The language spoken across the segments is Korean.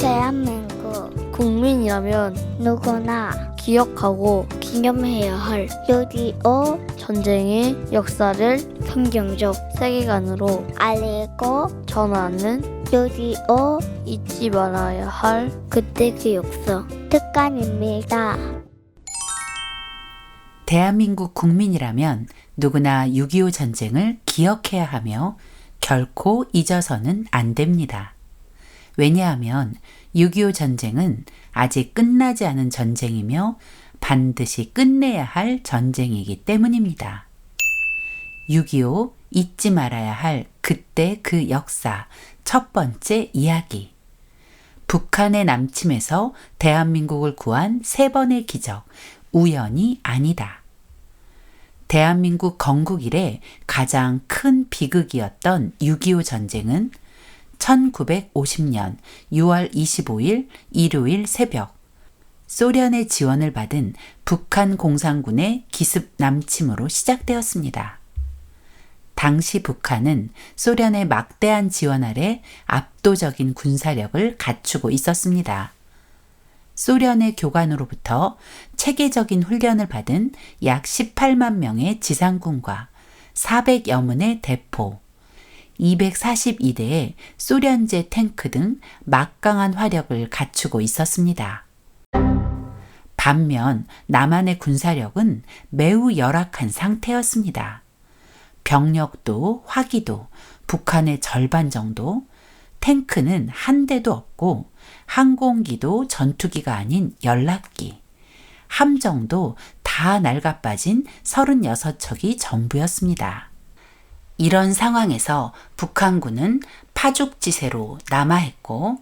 대한민국 국민이라면 누구나 기억하고 기념해야 할 6.25 전쟁의 역사를 성경적 세계관으로 알리고 전하는 6.25 잊지 말아야 할 그때 그 역사 특간입니다. 대한민국 국민이라면 누구나 6.25 전쟁을 기억해야 하며 결코 잊어서는 안 됩니다. 왜냐하면 6.25 전쟁은 아직 끝나지 않은 전쟁이며 반드시 끝내야 할 전쟁이기 때문입니다. 6.25 잊지 말아야 할 그때 그 역사 첫 번째 이야기. 북한의 남침에서 대한민국을 구한 세 번의 기적, 우연이 아니다. 대한민국 건국 이래 가장 큰 비극이었던 6.25 전쟁은 1950년 6월 25일 일요일 새벽 소련의 지원을 받은 북한 공산군의 기습 남침으로 시작되었습니다. 당시 북한은 소련의 막대한 지원 아래 압도적인 군사력을 갖추고 있었습니다. 소련의 교관으로부터 체계적인 훈련을 받은 약 18만 명의 지상군과 400여 문의 대포, 242대의 소련제 탱크 등 막강한 화력을 갖추고 있었습니다. 반면 남한의 군사력은 매우 열악한 상태였습니다. 병력도 화기도 북한의 절반 정도, 탱크는 한 대도 없고 항공기도 전투기가 아닌 연락기, 함정도 다 낡아빠진 36척이 전부였습니다. 이런 상황에서 북한군은 파죽지세로 남하했고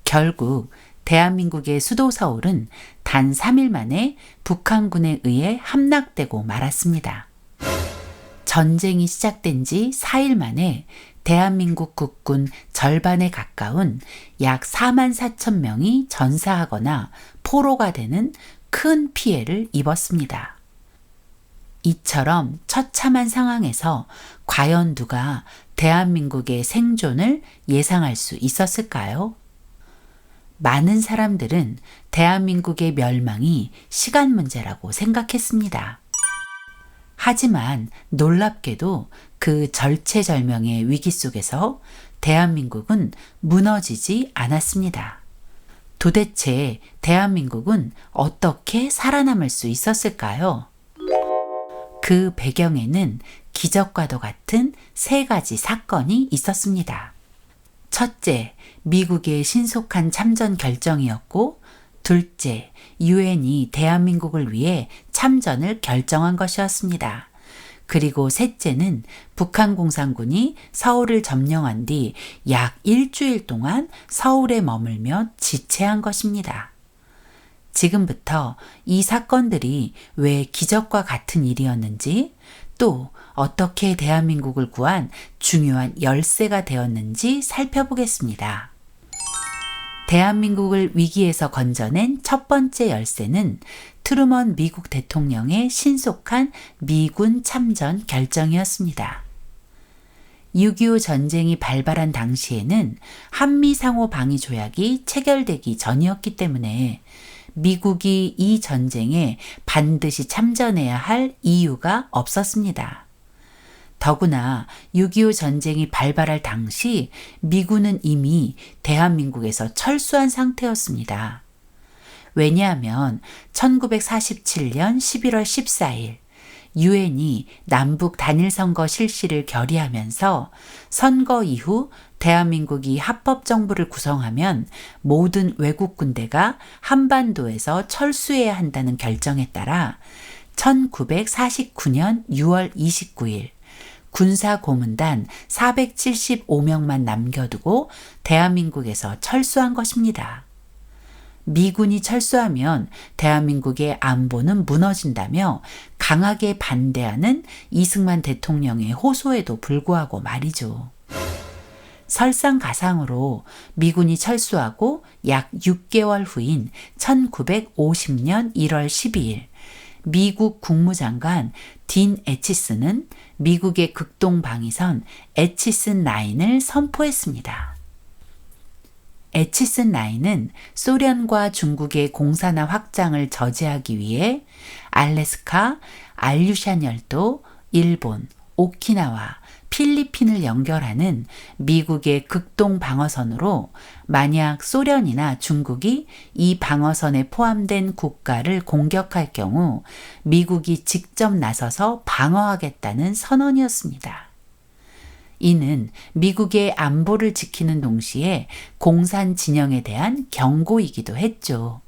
결국 대한민국의 수도 서울은 단 3일 만에 북한군에 의해 함락되고 말았습니다. 전쟁이 시작된 지 4일 만에 대한민국 국군 절반에 가까운 약 4만 4천 명이 전사하거나 포로가 되는 큰 피해를 입었습니다. 이처럼 처참한 상황에서 과연 누가 대한민국의 생존을 예상할 수 있었을까요? 많은 사람들은 대한민국의 멸망이 시간 문제라고 생각했습니다. 하지만 놀랍게도 그 절체절명의 위기 속에서 대한민국은 무너지지 않았습니다. 도대체 대한민국은 어떻게 살아남을 수 있었을까요? 그 배경에는 기적과도 같은 세 가지 사건이 있었습니다. 첫째, 미국의 신속한 참전 결정이었고, 둘째, 유엔이 대한민국을 위해 참전을 결정한 것이었습니다. 그리고 셋째는 북한 공산군이 서울을 점령한 뒤 약 일주일 동안 서울에 머물며 지체한 것입니다. 지금부터 이 사건들이 왜 기적과 같은 일이었는지, 또 어떻게 대한민국을 구한 중요한 열쇠가 되었는지 살펴보겠습니다. 대한민국을 위기에서 건져낸 첫 번째 열쇠는 트루먼 미국 대통령의 신속한 미군 참전 결정이었습니다. 6.25 전쟁이 발발한 당시에는 한미 상호 방위 조약이 체결되기 전이었기 때문에 미국이 이 전쟁에 반드시 참전해야 할 이유가 없었습니다. 더구나 6.25 전쟁이 발발할 당시 미군은 이미 대한민국에서 철수한 상태였습니다. 왜냐하면 1947년 11월 14일 유엔이 남북 단일선거 실시를 결의하면서 선거 이후 대한민국이 합법정부를 구성하면 모든 외국 군대가 한반도에서 철수해야 한다는 결정에 따라 1949년 6월 29일 군사고문단 475명만 남겨두고 대한민국에서 철수한 것입니다. 미군이 철수하면 대한민국의 안보는 무너진다며 강하게 반대하는 이승만 대통령의 호소에도 불구하고 말이죠. 설상가상으로 미군이 철수하고 약 6개월 후인 1950년 1월 12일 미국 국무장관 딘 에치스는 미국의 극동 방위선 에치슨 라인을 선포했습니다. 에치슨 라인은 소련과 중국의 공산화 확장을 저지하기 위해 알래스카, 알류샨 열도, 일본, 오키나와, 필리핀을 연결하는 미국의 극동 방어선으로 만약 소련이나 중국이 이 방어선에 포함된 국가를 공격할 경우 미국이 직접 나서서 방어하겠다는 선언이었습니다. 이는 미국의 안보를 지키는 동시에 공산 진영에 대한 경고이기도 했죠.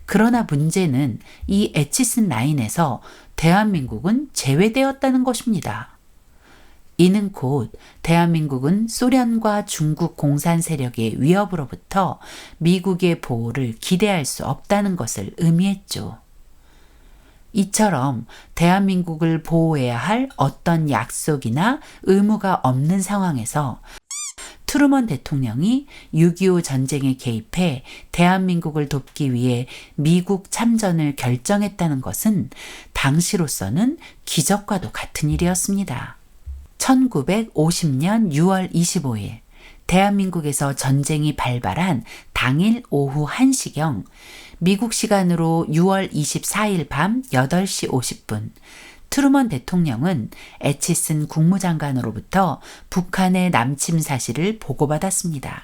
그러나 문제는 이 에치슨 라인에서 대한민국은 제외되었다는 것입니다. 이는 곧 대한민국은 소련과 중국 공산 세력의 위협으로부터 미국의 보호를 기대할 수 없다는 것을 의미했죠. 이처럼 대한민국을 보호해야 할 어떤 약속이나 의무가 없는 상황에서 트루먼 대통령이 6.25 전쟁에 개입해 대한민국을 돕기 위해 미국 참전을 결정했다는 것은 당시로서는 기적과도 같은 일이었습니다. 1950년 6월 25일 대한민국에서 전쟁이 발발한 당일 오후 1시경 미국 시간으로 6월 24일 밤 8시 50분 트루먼 대통령은 에치슨 국무장관으로부터 북한의 남침 사실을 보고받았습니다.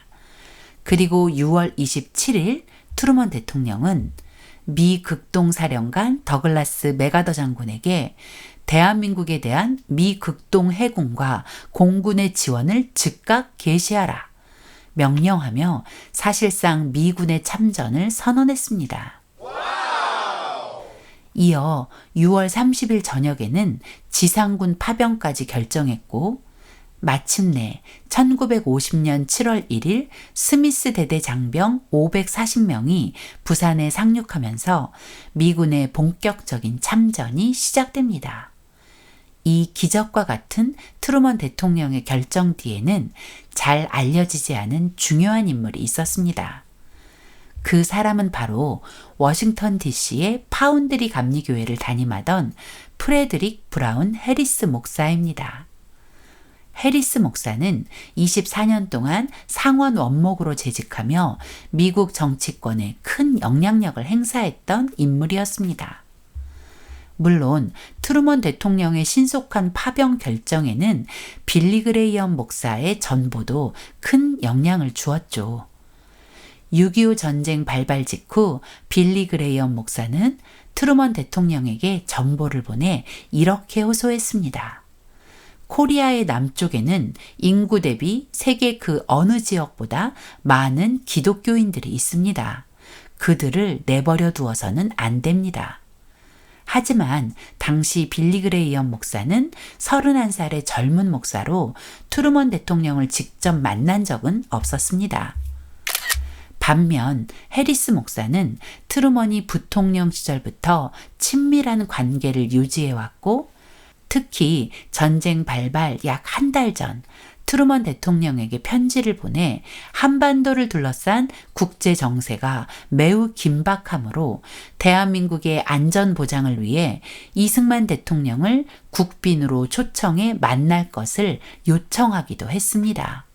그리고 6월 27일 트루먼 대통령은 미 극동사령관 더글라스 맥아더 장군에게 대한민국에 대한 미 극동 해군과 공군의 지원을 즉각 개시하라 명령하며 사실상 미군의 참전을 선언했습니다. 이어 6월 30일 저녁에는 지상군 파병까지 결정했고 마침내 1950년 7월 1일 스미스 대대 장병 540명이 부산에 상륙하면서 미군의 본격적인 참전이 시작됩니다. 이 기적과 같은 트루먼 대통령의 결정 뒤에는 잘 알려지지 않은 중요한 인물이 있었습니다. 그 사람은 바로 워싱턴 DC의 파운드리 감리교회를 담임하던 프레드릭 브라운 해리스 목사입니다. 해리스 목사는 24년 동안 상원 원목으로 재직하며 미국 정치권에 큰 영향력을 행사했던 인물이었습니다. 물론 트루먼 대통령의 신속한 파병 결정에는 빌리 그레이엄 목사의 전보도 큰 영향을 주었죠. 6.25 전쟁 발발 직후 빌리 그레이엄 목사는 트루먼 대통령에게 정보를 보내 이렇게 호소했습니다. 코리아의 남쪽에는 인구 대비 세계 그 어느 지역보다 많은 기독교인들이 있습니다. 그들을 내버려 두어서는 안 됩니다. 하지만 당시 빌리 그레이엄 목사는 31살의 젊은 목사로 트루먼 대통령을 직접 만난 적은 없었습니다. 반면 해리스 목사는 트루먼이 부통령 시절부터 친밀한 관계를 유지해왔고 특히 전쟁 발발 약 한 달 전 트루먼 대통령에게 편지를 보내 한반도를 둘러싼 국제 정세가 매우 긴박하므로 대한민국의 안전 보장을 위해 이승만 대통령을 국빈으로 초청해 만날 것을 요청하기도 했습니다.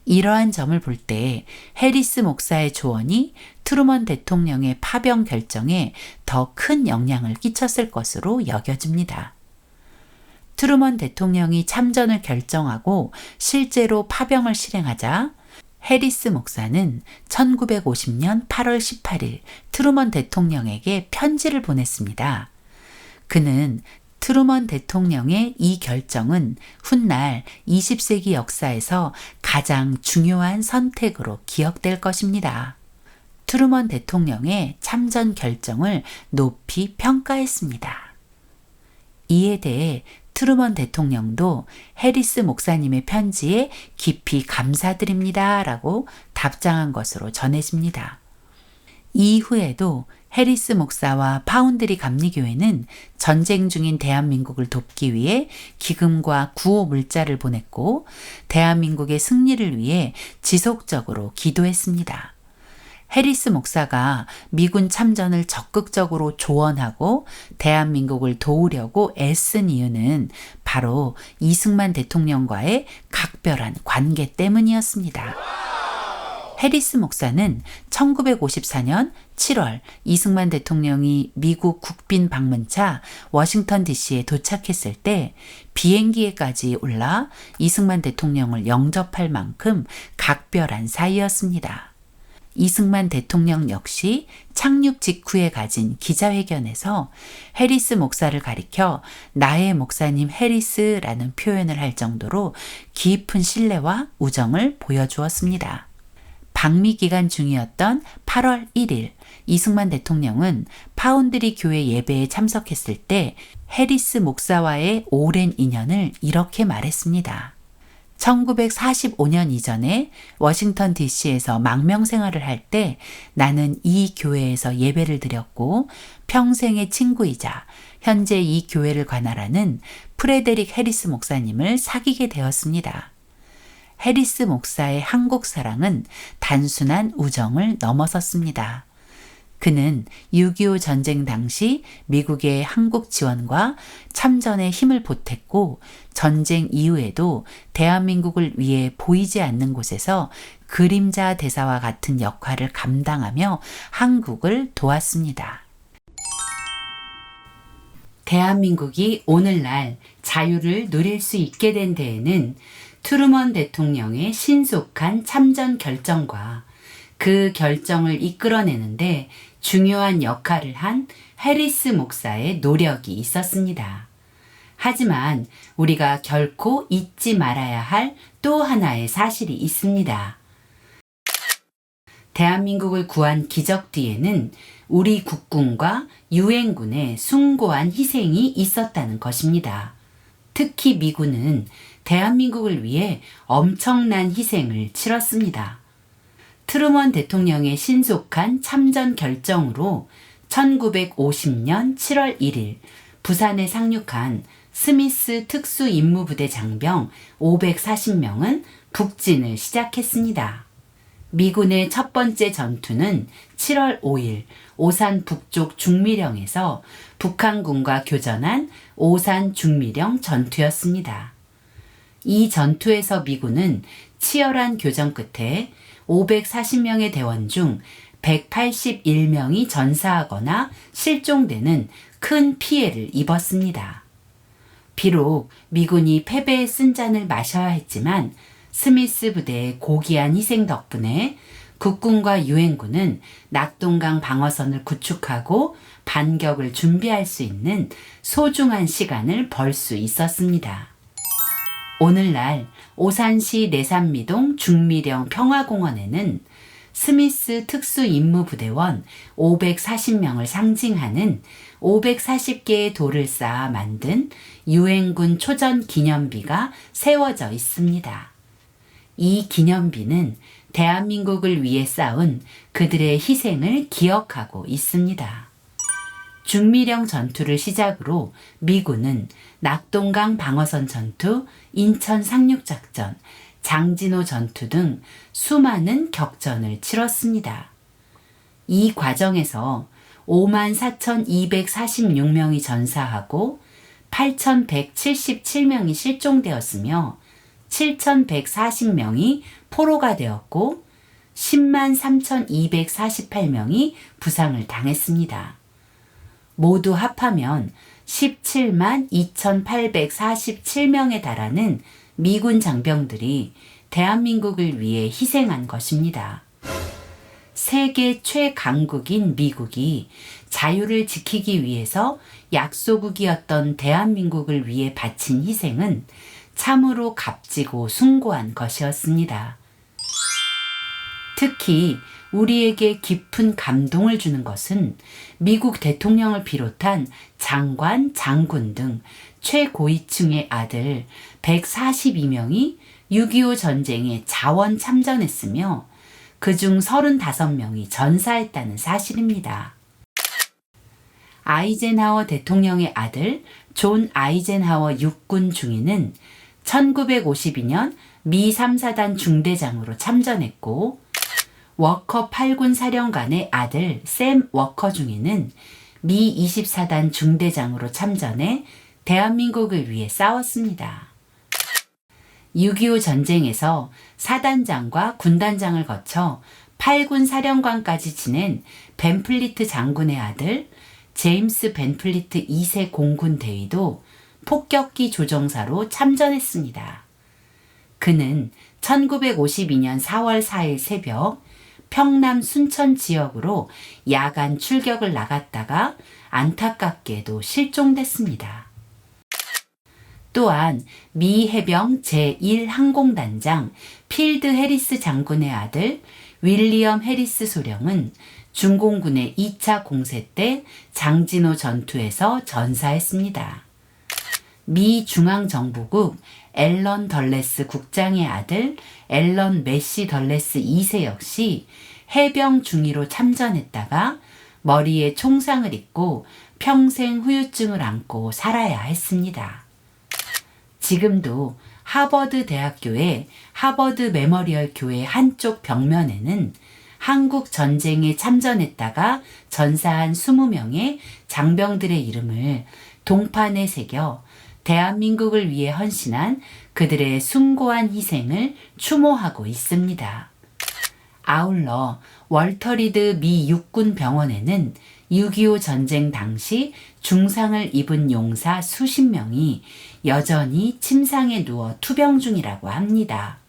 이러한 점을 볼 때 해리스 목사의 조언이 트루먼 대통령의 파병 결정에 더 큰 영향을 끼쳤을 것으로 여겨집니다. 트루먼 대통령이 참전을 결정하고 실제로 파병을 실행하자 해리스 목사는 1950년 8월 18일 트루먼 대통령에게 편지를 보냈습니다. 그는 트루먼 대통령의 이 결정은 훗날 20세기 역사에서 가장 중요한 선택으로 기억될 것입니다. 트루먼 대통령의 참전 결정을 높이 평가했습니다. 이에 대해 트루먼 대통령도 해리스 목사님의 편지에 깊이 감사드립니다 라고 답장한 것으로 전해집니다. 이후에도 해리스 목사와 파운드리 감리교회는 전쟁 중인 대한민국을 돕기 위해 기금과 구호 물자를 보냈고 대한민국의 승리를 위해 지속적으로 기도했습니다. 해리스 목사가 미군 참전을 적극적으로 조언하고 대한민국을 도우려고 애쓴 이유는 바로 이승만 대통령과의 각별한 관계 때문이었습니다. 해리스 목사는 1954년 7월 이승만 대통령이 미국 국빈 방문차 워싱턴 DC에 도착했을 때 비행기에까지 올라 이승만 대통령을 영접할 만큼 각별한 사이였습니다. 이승만 대통령 역시 착륙 직후에 가진 기자회견에서 해리스 목사를 가리켜 나의 목사님 해리스라는 표현을 할 정도로 깊은 신뢰와 우정을 보여주었습니다. 방미 기간 중이었던 8월 1일 이승만 대통령은 파운드리 교회 예배에 참석했을 때 해리스 목사와의 오랜 인연을 이렇게 말했습니다. 1945년 이전에 워싱턴 DC에서 망명 생활을 할 때 나는 이 교회에서 예배를 드렸고 평생의 친구이자 현재 이 교회를 관할하는 프레데릭 해리스 목사님을 사귀게 되었습니다. 해리스 목사의 한국 사랑은 단순한 우정을 넘어섰습니다. 그는 6.25 전쟁 당시 미국의 한국 지원과 참전에 힘을 보탰고 전쟁 이후에도 대한민국을 위해 보이지 않는 곳에서 그림자 대사와 같은 역할을 감당하며 한국을 도왔습니다. 대한민국이 오늘날 자유를 누릴 수 있게 된 데에는 트루먼 대통령의 신속한 참전 결정과 그 결정을 이끌어내는데 중요한 역할을 한 해리스 목사의 노력이 있었습니다. 하지만 우리가 결코 잊지 말아야 할 또 하나의 사실이 있습니다. 대한민국을 구한 기적 뒤에는 우리 국군과 유엔군의 숭고한 희생이 있었다는 것입니다. 특히 미군은 대한민국을 위해 엄청난 희생을 치렀습니다. 트루먼 대통령의 신속한 참전 결정으로 1950년 7월 1일 부산에 상륙한 스미스 특수임무부대 장병 540명은 북진을 시작했습니다. 미군의 첫 번째 전투는 7월 5일 오산 북쪽 중미령에서 북한군과 교전한 오산 중미령 전투였습니다. 이 전투에서 미군은 치열한 교전 끝에 540명의 대원 중 181명이 전사하거나 실종되는 큰 피해를 입었습니다. 비록 미군이 패배의 쓴잔을 마셔야 했지만 스미스 부대의 고귀한 희생 덕분에 국군과 유엔군은 낙동강 방어선을 구축하고 반격을 준비할 수 있는 소중한 시간을 벌 수 있었습니다. 오늘날 오산시 내산미동 중미령 평화공원에는 스미스 특수임무부대원 540명을 상징하는 540개의 돌을 쌓아 만든 유엔군 초전 기념비가 세워져 있습니다. 이 기념비는 대한민국을 위해 싸운 그들의 희생을 기억하고 있습니다. 중미령 전투를 시작으로 미군은 낙동강 방어선 전투, 인천 상륙작전, 장진호 전투 등 수많은 격전을 치렀습니다. 이 과정에서 54,246명이 전사하고 8,177명이 실종되었으며 7,140명이 포로가 되었고 103,248명이 부상을 당했습니다. 모두 합하면 17만 2,847명에 달하는 미군 장병들이 대한민국을 위해 희생한 것입니다. 세계 최강국인 미국이 자유를 지키기 위해서 약소국이었던 대한민국을 위해 바친 희생은 참으로 값지고 숭고한 것이었습니다. 특히 우리에게 깊은 감동을 주는 것은 미국 대통령을 비롯한 장관, 장군 등 최고위층의 아들 142명이 6.25 전쟁에 자원 참전했으며 그중 35명이 전사했다는 사실입니다. 아이젠하워 대통령의 아들 존 아이젠하워 육군 중위는 1952년 미 3사단 중대장으로 참전했고 워커 8군 사령관의 아들 샘 워커 중에는 미 24단 중대장으로 참전해 대한민국을 위해 싸웠습니다. 6.25 전쟁에서 사단장과 군단장을 거쳐 8군 사령관까지 지낸 벤플리트 장군의 아들 제임스 벤플리트 2세 공군 대위도 폭격기 조종사로 참전했습니다. 그는 1952년 4월 4일 새벽 평남 순천 지역으로 야간 출격을 나갔다가 안타깝게도 실종됐습니다. 또한 미 해병 제1항공단장 필드 해리스 장군의 아들 윌리엄 해리스 소령은 중공군의 2차 공세 때 장진호 전투에서 전사했습니다. 미 중앙정보국 앨런 덜레스 국장의 아들 앨런 메시 덜레스 2세 역시 해병 중위로 참전했다가 머리에 총상을 입고 평생 후유증을 안고 살아야 했습니다. 지금도 하버드 대학교의 하버드 메모리얼 교회 한쪽 벽면에는 한국 전쟁에 참전했다가 전사한 20명의 장병들의 이름을 동판에 새겨 대한민국을 위해 헌신한 그들의 숭고한 희생을 추모하고 있습니다. 아울러 월터 리드 미 육군 병원에는 6.25 전쟁 당시 중상을 입은 용사 수십 명이 여전히 침상에 누워 투병 중이라고 합니다.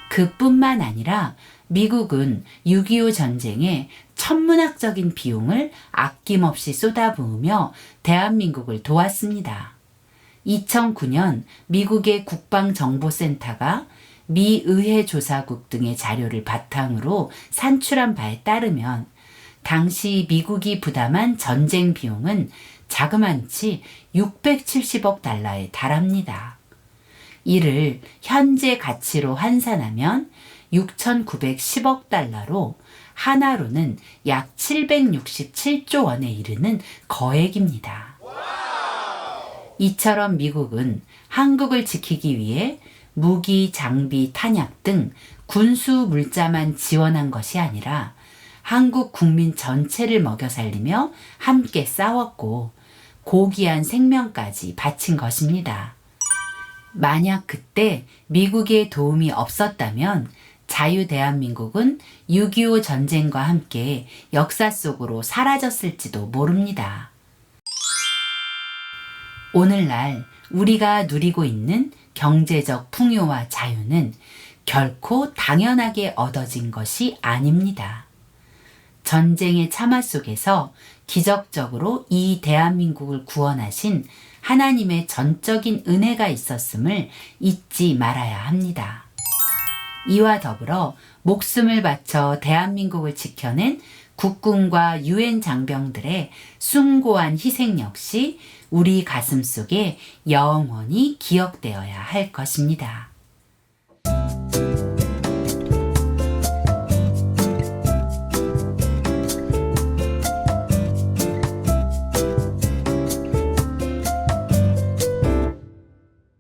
그뿐만 아니라 미국은 6.25 전쟁에 천문학적인 비용을 아낌없이 쏟아부으며 대한민국을 도왔습니다. 2009년 미국의 국방정보센터가 미 의회조사국 등의 자료를 바탕으로 산출한 바에 따르면 당시 미국이 부담한 전쟁 비용은 자그만치 670억 달러에 달합니다. 이를 현재 가치로 환산하면 6,910억 달러로 하나로는 약 767조 원에 이르는 거액입니다. 이처럼 미국은 한국을 지키기 위해 무기, 장비, 탄약 등 군수 물자만 지원한 것이 아니라 한국 국민 전체를 먹여 살리며 함께 싸웠고 고귀한 생명까지 바친 것입니다. 만약 그때 미국의 도움이 없었다면 자유대한민국은 6.25 전쟁과 함께 역사 속으로 사라졌을지도 모릅니다. 오늘날 우리가 누리고 있는 경제적 풍요와 자유는 결코 당연하게 얻어진 것이 아닙니다. 전쟁의 참화 속에서 기적적으로 이 대한민국을 구원하신 하나님의 전적인 은혜가 있었음을 잊지 말아야 합니다. 이와 더불어 목숨을 바쳐 대한민국을 지켜낸 국군과 유엔 장병들의 숭고한 희생 역시 우리 가슴 속에 영원히 기억되어야 할 것입니다.